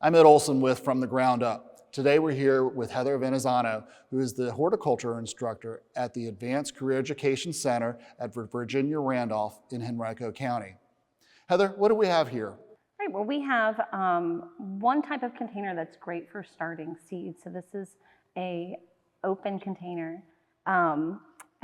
I'm Ed Olsen with From the Ground Up. Today we're here with Heather Venezano, who is the horticulture instructor at the Advanced Career Education Center at Virginia Randolph in Henrico County. Heather, what do we have here? Right, well, we have one type of container that's great for starting seeds. So this is a open container. And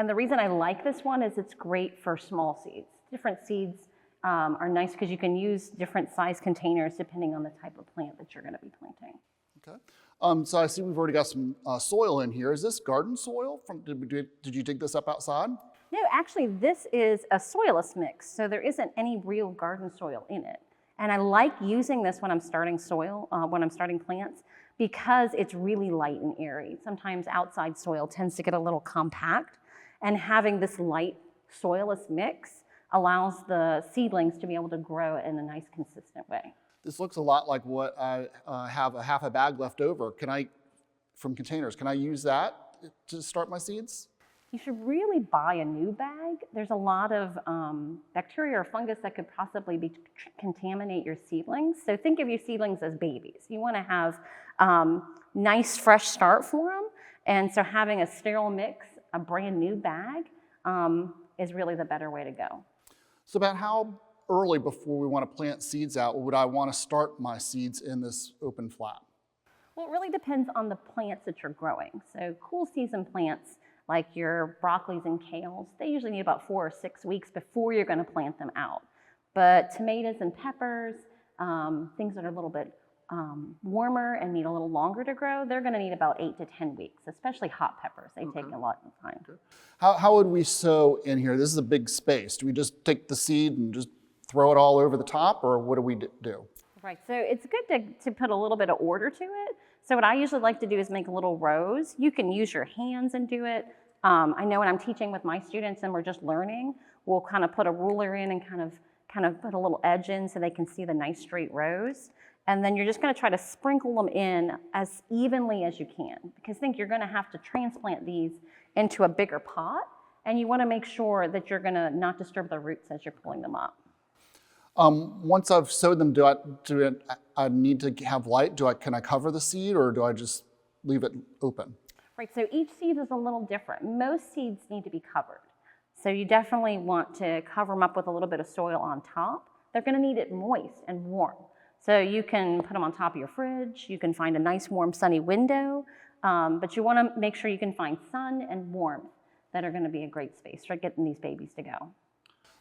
the reason I like this one is it's great for small seeds. Different seeds are nice because you can use different size containers depending on the type of plant that you're going to be planting. Okay. So I see we've already got some soil in here. Is this garden soil? Did you dig this up outside? No, actually this is a soilless mix. So there isn't any real garden soil in it. And I like using this when I'm starting plants because it's really light and airy. Sometimes outside soil tends to get a little compact, and having this light soilless mix allows the seedlings to be able to grow in a nice consistent way. This looks a lot like what I have a half a bag left over. From containers, can I use that to start my seeds? You should really buy a new bag. There's a lot of bacteria or fungus that could possibly contaminate your seedlings. So think of your seedlings as babies. You want to have nice fresh start for them. And so having a sterile mix, a brand new bag, is really the better way to go. So about how early before we want to plant seeds out would I want to start my seeds in this open flat? Well, it really depends on the plants that you're growing. So cool season plants like your broccolis and kales, they usually need about 4 or 6 weeks before you're going to plant them out. But tomatoes and peppers, things that are a little bit warmer and need a little longer to grow, they're going to need about 8 to 10 weeks, especially hot peppers. They take a lot of time. Okay. How would we sow in here? This is a big space. Do we just take the seed and just throw it all over the top, or what do we do? Right, so it's good to put a little bit of order to it. So what I usually like to do is make little rows. You can use your hands and do it. I know when I'm teaching with my students and we're just learning, we'll kind of put a ruler in and kind of put a little edge in so they can see the nice straight rows. And then you're just going to try to sprinkle them in as evenly as you can, because think you're going to have to transplant these into a bigger pot, and you want to make sure that you're going to not disturb the roots as you're pulling them up. Once I've sowed them, do I need to have light? Can I cover the seed, or do I just leave it open? Right, so each seed is a little different. Most seeds need to be covered. So you definitely want to cover them up with a little bit of soil on top. They're going to need it moist and warm. So you can put them on top of your fridge. You can find a nice warm sunny window, but you want to make sure you can find sun and warmth that are going to be a great space for getting these babies to go.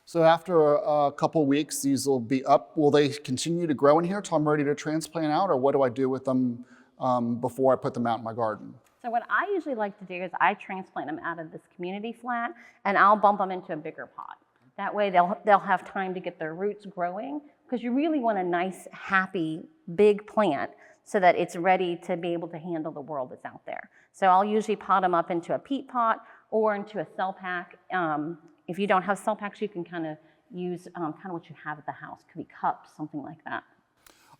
So after a couple weeks, these will be up. Will they continue to grow in here till I'm ready to transplant out, or what do I do with them before I put them out in my garden? So what I usually like to do is I transplant them out of this community flat, and I'll bump them into a bigger pot. That way they'll have time to get their roots growing, because you really want a nice, happy, big plant so that it's ready to be able to handle the world that's out there. So I'll usually pot them up into a peat pot or into a cell pack. If you don't have cell packs, you can kind of use kind of what you have at the house. Could be cups, something like that.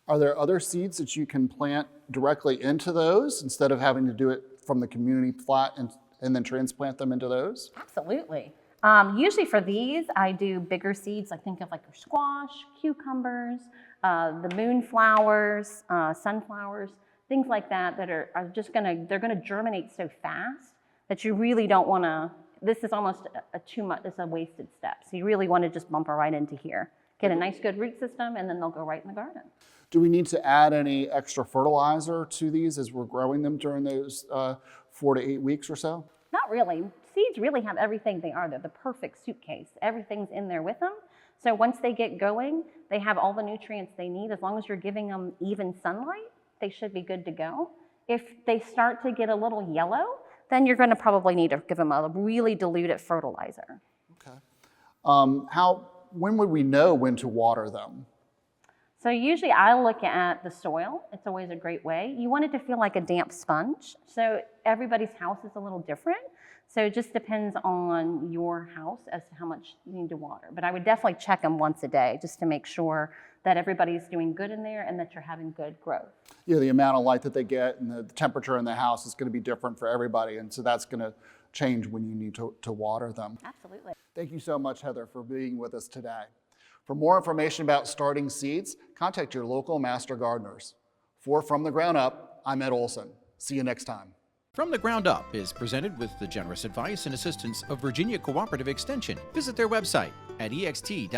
Are there other seeds that you can plant directly into those instead of having to do it from the community flat and then transplant them into those? Absolutely. Usually for these, I do bigger seeds. I think of like your squash, cucumbers, the moonflowers, sunflowers, things like that are just they're gonna germinate so fast that you really don't want to. This is almost it's a wasted step. So you really want to just bump her right into here. Get a nice good root system, and then they'll go right in the garden. Do we need to add any extra fertilizer to these as we're growing them during those 4 to 8 weeks or so? Not really. Seeds really have everything they are. They're the perfect suitcase. Everything's in there with them. So once they get going, they have all the nutrients they need. As long as you're giving them even sunlight, they should be good to go. If they start to get a little yellow, then you're going to probably need to give them a really diluted fertilizer. Okay. When would we know when to water them? So usually I look at the soil. It's always a great way. You want it to feel like a damp sponge. So everybody's house is a little different. So it just depends on your house as to how much you need to water. But I would definitely check them once a day just to make sure that everybody's doing good in there and that you're having good growth. Yeah, the amount of light that they get and the temperature in the house is going to be different for everybody. And so that's going to change when you need to water them. Absolutely. Thank you so much, Heather, for being with us today. For more information about starting seeds, contact your local master gardeners. For From the Ground Up, I'm Ed Olsen. See you next time. From the Ground Up is presented with the generous advice and assistance of Virginia Cooperative Extension. Visit their website at ext.vt.edu.